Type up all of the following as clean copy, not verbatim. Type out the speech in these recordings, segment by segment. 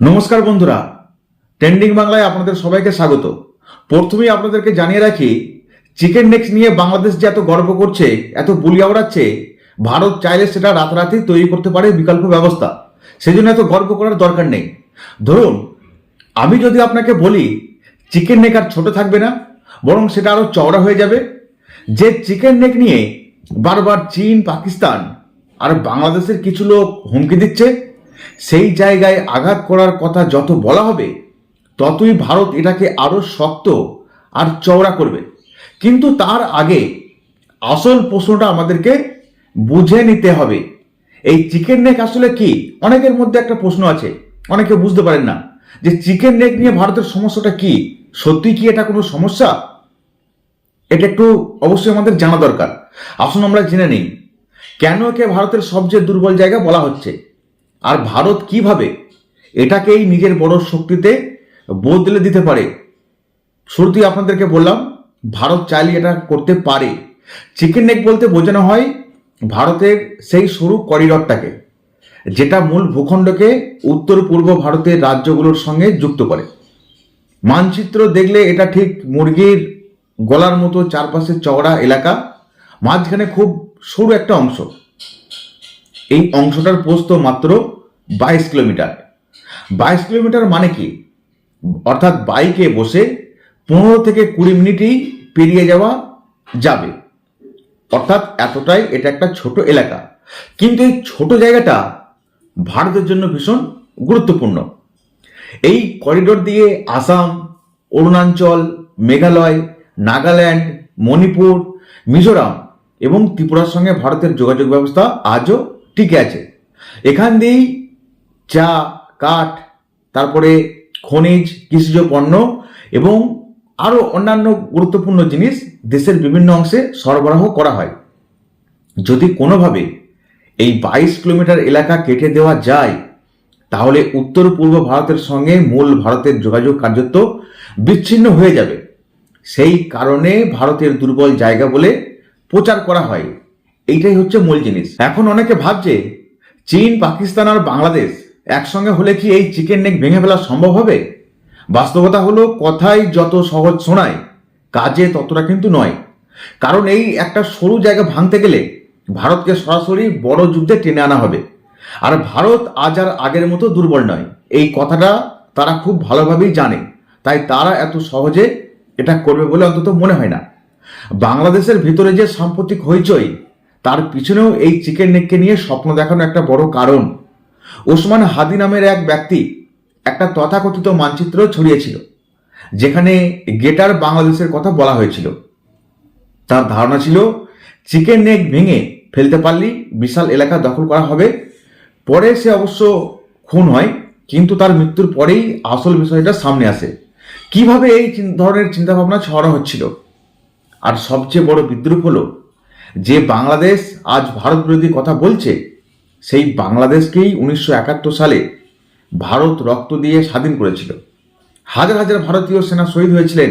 নমস্কার বন্ধুরা, ট্রেন্ডিং বাংলায় আপনাদের সবাইকে স্বাগত। প্রথমেই আপনাদেরকে জানিয়ে রাখি, চিকেন নেক্স নিয়ে বাংলাদেশ যে এত গর্ব করছে, এত বুলি আওড়াচ্ছে, ভারত চাইলে সেটা রাতারাতি তৈরি করতে পারে বিকল্প ব্যবস্থা। সেই জন্য এত গর্ব করার দরকার নেই। ধরুন, আমি যদি আপনাকে বলি চিকেন নেক আর ছোট থাকবে না, বরং সেটা আরো চওড়া হয়ে যাবে। যে চিকেন নেক নিয়ে বারবার চীন, পাকিস্তান আর বাংলাদেশের কিছু লোক হুমকি দিচ্ছে, সেই জায়গায় আঘাত করার কথা যত বলা হবে, ততই ভারত এটাকে আরো শক্ত আর চওড়া করবে। কিন্তু তার আগে আসল প্রশ্নটা আমাদেরকে বুঝে নিতে হবে, এই চিকেন নেক আসলে কি। অনেকের মধ্যে একটা প্রশ্ন আছে, অনেকে বুঝতে পারেন না যে চিকেন নেক নিয়ে ভারতের সমস্যাটা কি। সত্যি কি এটা কোনো সমস্যা? এটা একটু অবশ্যই আমাদের জানা দরকার। আসুন আমরা জেনে নিই কেন একে ভারতের সবচেয়ে দুর্বল জায়গা বলা হচ্ছে, আর ভারত কিভাবে এটাকেই নিজের বড় শক্তিতে বদলে দিতে পারে। শুরুতেই আপনাদেরকে বললাম, ভারত চাইলে এটা করতে পারে। চিকেন নেক বলতে বোঝানো হয় ভারতের সেই সরু করিডরটাকে, যেটা মূল ভূখণ্ডকে উত্তর পূর্ব ভারতের রাজ্যগুলোর সঙ্গে যুক্ত করে। মানচিত্র দেখলে এটা ঠিক মুরগির গলার মতো চারপাশে চওড়া এলাকা, মাঝখানে খুব সরু একটা অংশ। এই অংশটার প্রস্থ মাত্র 22 কিলোমিটার। 22 কিলোমিটার মানে কি? অর্থাৎ বাইকে বসে 15 থেকে 20 মিনিটেই পেরিয়ে যাওয়া যাবে। অর্থাৎ এতটাই এটা একটা ছোট এলাকা। কিন্তু এই ছোট জায়গাটা ভারতের জন্য ভীষণ গুরুত্বপূর্ণ। এই করিডোর দিয়ে আসাম, অরুণাচল, মেঘালয়, নাগাল্যান্ড, মণিপুর, মিজোরাম এবং ত্রিপুরার সঙ্গে ভারতের যোগাযোগ ব্যবস্থা আজও টিকে আছে। এখান দিয়েই চা, কাঠ, তারপরে খনিজ, কৃষিজ পণ্য এবং আরও অন্যান্য গুরুত্বপূর্ণ জিনিস দেশের বিভিন্ন অংশে সরবরাহ করা হয়। যদি কোনোভাবে এই 22 কিলোমিটার এলাকা কেটে দেওয়া যায়, তাহলে উত্তর পূর্ব ভারতের সঙ্গে মূল ভারতের যোগাযোগ কার্যত বিচ্ছিন্ন হয়ে যাবে। সেই কারণে ভারতের দুর্বল জায়গা বলে প্রচার করা হয়। এইটাই হচ্ছে মূল জিনিস। এখন অনেকে ভাবছে চীন, পাকিস্তান আর বাংলাদেশ একসঙ্গে হলে কি এই চিকেন নেক ভেঙে ফেলা সম্ভব হবে? বাস্তবতা হলো, কথাই যত সহজ শোনায়, কাজে ততটা কিন্তু নয়। কারণ এই একটা সরু জায়গা ভাঙতে গেলে ভারতকে সরাসরি বড় যুদ্ধে টেনে আনা হবে। আর ভারত আজ আর আগের মতো দুর্বল নয়, এই কথাটা তারা খুব ভালোভাবেই জানে। তাই তারা এত সহজে এটা করবে বলে অন্তত মনে হয় না। বাংলাদেশের ভিতরে যে সাম্প্রতিক হইচই, তার পিছনেও এই চিকেন নেককে নিয়ে স্বপ্ন দেখানো একটা বড় কারণ। ওসমান হাদি নামের এক ব্যক্তি একটা তথাকথিত মানচিত্র ছড়িয়েছিল, যেখানে গ্রেটার বাংলাদেশের কথা বলা হয়েছিল। তার ধারণা ছিল চিকেন নেক ভেঙে ফেলতে পারলেই বিশাল এলাকা দখল করা হবে। পরে সে অবশ্য খুন হয়, কিন্তু তার মৃত্যুর পরেই আসল বিষয়টা সামনে আসে, কিভাবে এই ধরনের চিন্তাভাবনা ছড়ানো হচ্ছিল। আর সবচেয়ে বড় বিদ্রুপ হলো যে বাংলাদেশ আজ ভারত বিরোধী কথা বলছে, সেই বাংলাদেশকেই 1971 সালে ভারত রক্ত দিয়ে স্বাধীন করেছিল। হাজার হাজার ভারতীয় সেনা শহীদ হয়েছিলেন।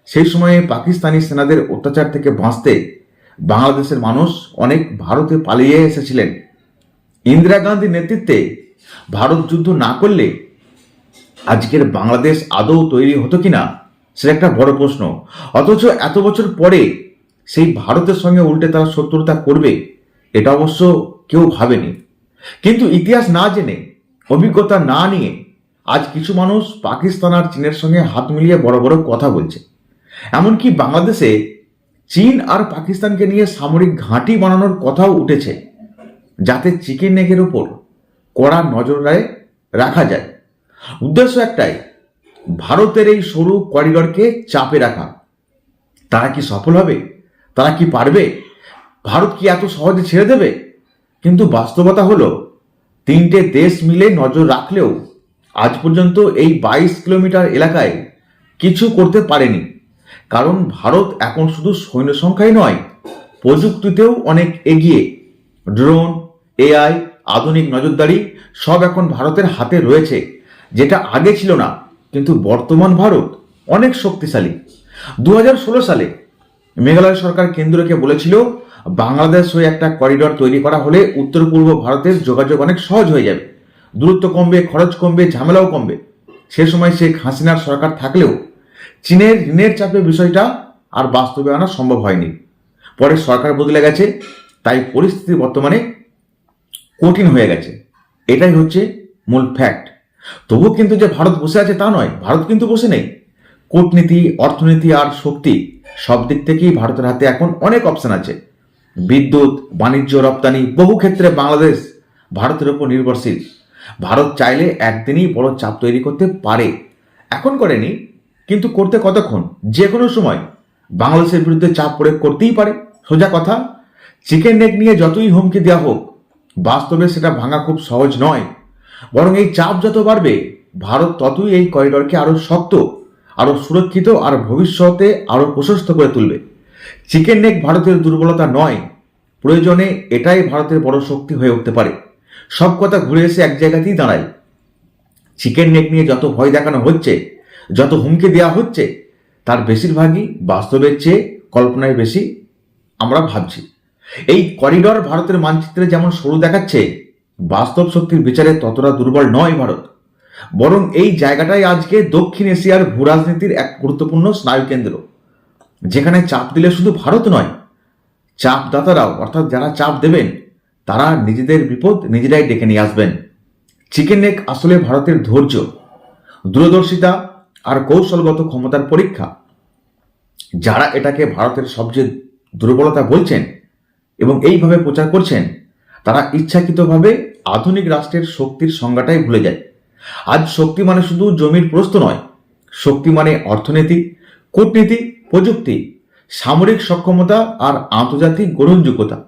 সেই সময়ে পাকিস্তানি সেনাদের অত্যাচার থেকে বাঁচতে বাংলাদেশের মানুষ অনেক ভারতে পালিয়ে এসেছিলেন। ইন্দিরা গান্ধীর নেতৃত্বে ভারত যুদ্ধ না করলে আজকের বাংলাদেশ আদৌ তৈরি হতো কিনা, সেটা একটা বড় প্রশ্ন। অথচ এত বছর পরে সেই ভারতের সঙ্গে উল্টে তারা শত্রুতা করবে, এটা অবশ্য কেউ ভাবেনি। কিন্তু ইতিহাস না জেনে, অভিজ্ঞতা না নিয়ে আজ কিছু মানুষ পাকিস্তান আর চীনের সঙ্গে হাত মিলিয়ে বড় বড় কথা বলছে। এমনকি বাংলাদেশে চীন আর পাকিস্তানকে নিয়ে সামরিক ঘাঁটি বানানোর কথাও উঠেছে, যাতে চিকেন নেকের উপর কড়া নজরে রাখা যায়। উদ্দেশ্য একটাই, ভারতের এই সরু করিডরকে চাপে রাখা। তারা কি সফল হবে? তারা কি পারবে? ভারত কি এত সহজে ছেড়ে দেবে? কিন্তু বাস্তবতা হলো, তিনটে দেশ মিলে নজর রাখলেও আজ পর্যন্ত এই 22 কিলোমিটার এলাকায় কিছু করতে পারেনি। কারণ ভারত এখন শুধু সৈন্য সংখ্যাই নয়, প্রযুক্তিতেও অনেক এগিয়ে। ড্রোন, এআই, আধুনিক নজরদারি সব এখন ভারতের হাতে রয়েছে, যেটা আগে ছিল না। কিন্তু বর্তমান ভারত অনেক শক্তিশালী। 2016 সালে মেঘালয় সরকার কেন্দ্রকে বলেছিল, বাংলাদেশ হয়ে একটা করিডর তৈরি করা হলে উত্তর পূর্ব ভারতের যোগাযোগ অনেক সহজ হয়ে যাবে। দূরত্ব কমবে, খরচ কমবে, ঝামেলাও কমবে। সে সময় শেখ হাসিনার সরকার থাকলেও চীনের ঋণের চাপে বিষয়টা আর বাস্তবে আনা সম্ভব হয়নি। পরে সরকার বদলে গেছে, তাই পরিস্থিতি বর্তমানে কঠিন হয়ে গেছে। এটাই হচ্ছে মূল ফ্যাক্ট। তবু কিন্তু যে ভারত বসে আছে তা নয়, ভারত কিন্তু বসে নেই। কূটনীতি, অর্থনীতি আর শক্তি সব দিক থেকেই ভারতের হাতে এখন অনেক অপশন আছে। বিদ্যুৎ, বাণিজ্য, রপ্তানি, বহু ক্ষেত্রে বাংলাদেশ ভারতের উপর নির্ভরশীল। ভারত চাইলে একদিনই বড় চাপ তৈরি করতে পারে। এখন করেনি, কিন্তু করতে কতক্ষণ? যে কোনো সময় বাংলাদেশের বিরুদ্ধে চাপ প্রয়োগ করতেই পারে। সোজা কথা, চিকেন নেক নিয়ে যতই হুমকি দেওয়া হোক, বাস্তবে সেটা ভাঙা খুব সহজ নয়। বরং এই চাপ যত বাড়বে, ভারত ততই এই করিডরকে আরো শক্ত, আরো সুরক্ষিত আর ভবিষ্যতে আরো প্রশস্ত করে তুলবে। চিকেন নেক ভারতের দুর্বলতা নয়, প্রয়োজনে এটাই ভারতের বড় শক্তি হয়ে উঠতে পারে। সব কথা ঘুরে এসে এক জায়গাতেই দাঁড়ায়। চিকেন নেক নিয়ে যত ভয় দেখানো হচ্ছে, যত হুমকি দেওয়া হচ্ছে, তার বেশিরভাগই বাস্তবের চেয়ে কল্পনায় বেশি আমরা ভাবছি। এই করিডর ভারতের মানচিত্রে যেমন সরু দেখাচ্ছে, বাস্তব শক্তির বিচারে ততটা দুর্বল নয় ভারত। বরং এই জায়গাটাই আজকে দক্ষিণ এশিয়ার ভূরাজনীতির এক গুরুত্বপূর্ণ স্নায়ুকেন্দ্র, যেখানে চাপ দিলে শুধু ভারত নয়, চাপদাতারাও, অর্থাৎ যারা চাপ দেবেন, তারা নিজেদের বিপদ নিজেরাই ডেকে নিয়ে আসবেন। চিকেন নেক আসলে ভারতের ধৈর্য, দূরদর্শিতা আর কৌশলগত ক্ষমতার পরীক্ষা। যারা এটাকে ভারতের সবচেয়ে দুর্বলতা বলছেন এবং এইভাবে প্রচার করছেন, তারা ইচ্ছাকৃতভাবে আধুনিক রাষ্ট্রের শক্তির সংজ্ঞাটাই ভুলে যায়। আজ শক্তি মানে শুধু জমির প্রশ্ন নয়, শক্তি মানে অর্থনীতি, কূটনীতি, প্রযুক্তি, সামরিক সক্ষমতা আর আন্তর্জাতিক গ্রহণযোগ্যতা।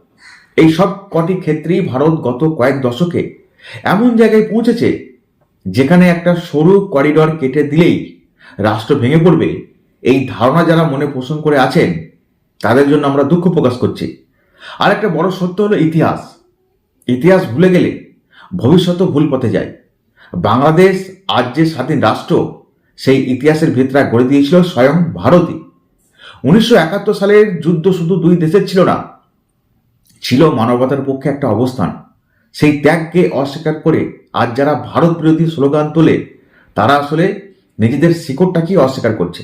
এই সব কটি ক্ষেত্রেই ভারত গত কয়েক দশকে এমন জায়গায় পৌঁছেছে, যেখানে একটা সরু করিডর কেটে দিলেই রাষ্ট্র ভেঙে পড়বে। এই ধারণা যারা মনে পোষণ করে আছেন, তাদের জন্য আমরা দুঃখ প্রকাশ করছি। আর একটা বড় সত্য হলো ইতিহাস। ইতিহাস ভুলে গেলে ভবিষ্যৎও ভুল পথে যায়। বাংলাদেশ আজ যে স্বাধীন রাষ্ট্র, সেই ইতিহাসের ভিতরা গড়ে দিয়েছিল স্বয়ং ভারতই। 1971 সালের যুদ্ধ শুধু দুই দেশের ছিল না, ছিল মানবতার পক্ষে একটা অবস্থান। সেই ত্যাগকে অস্বীকার করে আজ যারা ভারত বিরোধী স্লোগান তোলে, তারা আসলে নিজেদের শিকড়টাকেই অস্বীকার করছে।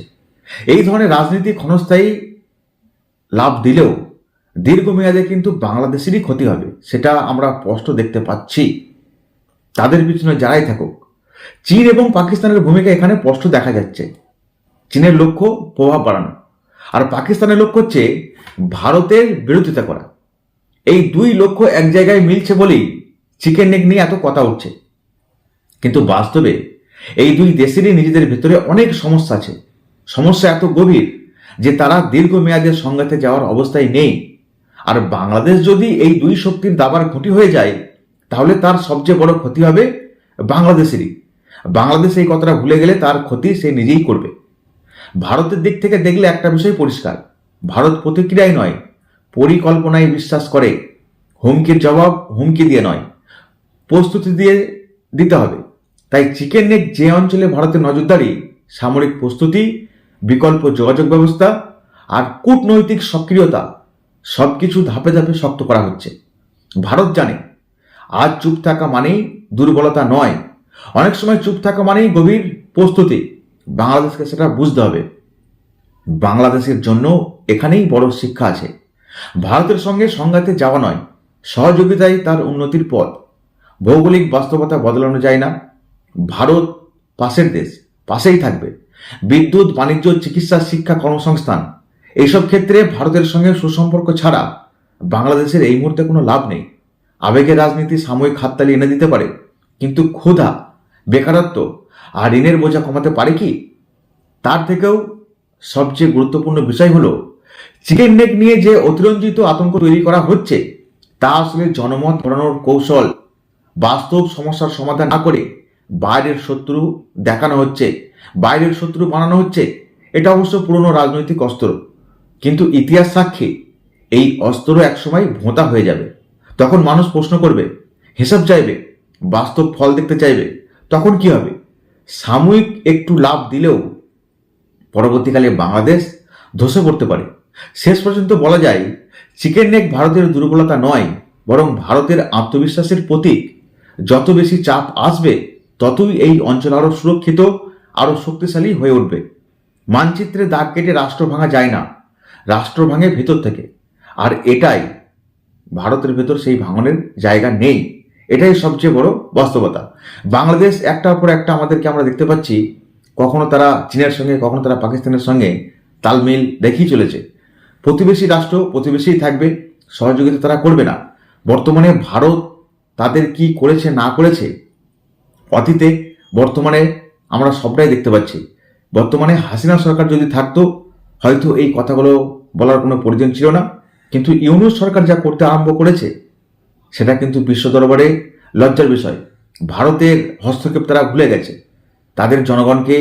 এই ধরনের রাজনীতি ক্ষণস্থায়ী লাভ দিলেও দীর্ঘমেয়াদে কিন্তু বাংলাদেশেরই ক্ষতি হবে, সেটা আমরা স্পষ্ট দেখতে পাচ্ছি। তাদের পিছনে যারাই থাকুক, চীন এবং পাকিস্তানের ভূমিকা এখানে স্পষ্ট দেখা যাচ্ছে। চীনের লক্ষ্য প্রভাব বাড়ানো, আর পাকিস্তানের লক্ষ্য হচ্ছে ভারতের বিরোধিতা করা। এই দুই লক্ষ্য এক জায়গায় মিলছে বলেই চিকেন নেক নিয়ে এত কথা উঠছে। কিন্তু বাস্তবে এই দুই দেশেরই নিজেদের ভেতরে অনেক সমস্যা আছে। সমস্যা এত গভীর যে তারা দীর্ঘমেয়াদের সংঘাতে যাওয়ার অবস্থায় নেই। আর বাংলাদেশ যদি এই দুই শক্তির দাবার খুঁটি হয়ে যায়, তাহলে তার সবচেয়ে বড় ক্ষতি হবে বাংলাদেশেরই। বাংলাদেশ এই কথাটা ভুলে গেলে তার ক্ষতি সে নিজেই করবে। ভারতের দিক থেকে দেখলে একটা বিষয় পরিষ্কার, ভারত প্রতিক্রিয়ায় নয়, পরিকল্পনায় বিশ্বাস করে। হুমকির জবাব হুমকি দিয়ে নয়, প্রস্তুতি দিয়ে দিতে হবে। তাই চিকেন নেক যে অঞ্চলে ভারতের নজরদারি, সামরিক প্রস্তুতি, বিকল্প যোগাযোগ ব্যবস্থা আর কূটনৈতিক সক্রিয়তা, সবকিছু ধাপে ধাপে শক্ত করা হচ্ছে। ভারত জানে আজ চুপ থাকা মানেই দুর্বলতা নয়, অনেক সময় চুপ থাকা মানেই গভীর প্রস্তুতি। বাংলাদেশকে সেটা বুঝতে হবে। বাংলাদেশের জন্য এখানেই বড় শিক্ষা আছে। ভারতের সঙ্গে সংঘাতে যাওয়া নয়, সহযোগিতাই তার উন্নতির পথ। ভৌগোলিক বাস্তবতা বদলানো যায় না। ভারত পাশের দেশ, পাশেই থাকবে। বিদ্যুৎ, বাণিজ্য, চিকিৎসা, শিক্ষা, কর্মসংস্থান, এইসব ক্ষেত্রে ভারতের সঙ্গে সুসম্পর্ক ছাড়া বাংলাদেশের এই মুহূর্তে কোনো লাভ নেই। আবেগের রাজনীতি সাময়িক হাততালি এনে দিতে পারে, কিন্তু ক্ষুধা, বেকারত্ব আর ঋণের বোঝা কমাতে পারে কি? তার থেকেও সবচেয়ে গুরুত্বপূর্ণ বিষয় হলো, চিকেন নেক নিয়ে যে অতিরঞ্জিত আতঙ্ক তৈরি করা হচ্ছে, তা আসলে জনমত বাড়ানোর কৌশল। বাস্তব সমস্যার সমাধান না করে বাইরের শত্রু দেখানো হচ্ছে, বাইরের শত্রু বানানো হচ্ছে। এটা অবশ্য পুরনো রাজনৈতিক অস্ত্র, কিন্তু ইতিহাস সাক্ষী এই অস্ত্র একসময় ভোঁতা হয়ে যাবে। তখন মানুষ প্রশ্ন করবে, হিসাব চাইবে, বাস্তব ফল দেখতে চাইবে। তখন কি হবে? সাময়িক একটু লাভ দিলেও পরবর্তীকালে বাংলাদেশ ধসে পড়তে পারে। শেষ পর্যন্ত বলা যায়, চিকেন নেক ভারতের দুর্বলতা নয়, বরং ভারতের আত্মবিশ্বাসের প্রতীক। যত বেশি চাপ আসবে ততই এই অঞ্চল আরো সুরক্ষিত, আরো শক্তিশালী হয়ে উঠবে। মানচিত্রে দাগ কেটে রাষ্ট্র ভাঙা যায় না, রাষ্ট্র ভাঙে ভেতর থেকে। আর এটাই ভারতের ভেতর সেই ভাঙনের জায়গা নেই, এটাই সবচেয়ে বড় বাস্তবতা। বাংলাদেশ একটার পর একটা আমাদেরকে আমরা দেখতে পাচ্ছি, কখনো তারা চীনের সঙ্গে, কখনো তারা পাকিস্তানের সঙ্গে তালমিল রেখেই চলেছে। প্রতিবেশী রাষ্ট্র প্রতিবেশীই থাকবে, সহযোগিতা তারা করবে না। বর্তমানে ভারত তাদের কি করেছে না করেছে অতীতে, বর্তমানে আমরা সবটাই দেখতে পাচ্ছি। বর্তমানে হাসিনা সরকার যদি থাকতো হয়তো এই কথাগুলো বলার কোনো প্রয়োজন ছিল না, কিন্তু ইউনূস সরকার যা করতে আরম্ভ করেছে সেটা কিন্তু বিশ্ব দরবারে লজ্জার বিষয়। ভারতের হস্তক্ষেপ তারা ভুলে গেছে, তাদের জনগণকে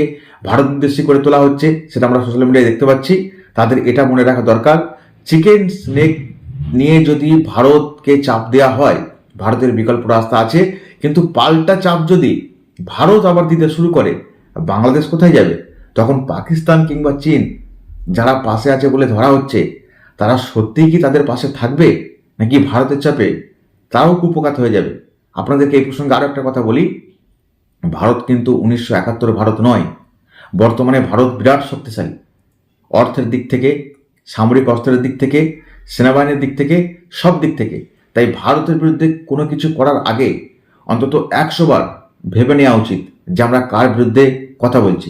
ভারত বিদ্বেষী করে তোলা হচ্ছে, সেটা আমরা সোশ্যাল মিডিয়ায় দেখতে পাচ্ছি। তাদের এটা মনে রাখা দরকার, চিকেন স্নেক নিয়ে যদি ভারতকে চাপ দেওয়া হয়, ভারতের বিকল্প রাস্তা আছে, কিন্তু পাল্টা চাপ যদি ভারত আবার দিতে শুরু করে, বাংলাদেশ কোথায় যাবে? তখন পাকিস্তান কিংবা চীন যারা পাশে আছে বলে ধরা হচ্ছে, তারা সত্যিই কি তাদের পাশে থাকবে, নাকি ভারতের চাপে তারাও কুপকাত হয়ে যাবে? আপনাদেরকে এই প্রসঙ্গে আরো একটা কথা বলি, ভারত কিন্তু 1971 ভারত নয়। বর্তমানে ভারত বিরাট শক্তিশালী, অর্থের দিক থেকে, সামরিক অস্ত্রের দিক থেকে, সেনাবাহিনীর দিক থেকে, সব দিক থেকে। তাই ভারতের বিরুদ্ধে কোনো কিছু করার আগে অন্তত 100 বার ভেবে নেওয়া উচিত যে আমরা কার বিরুদ্ধে কথা বলছি।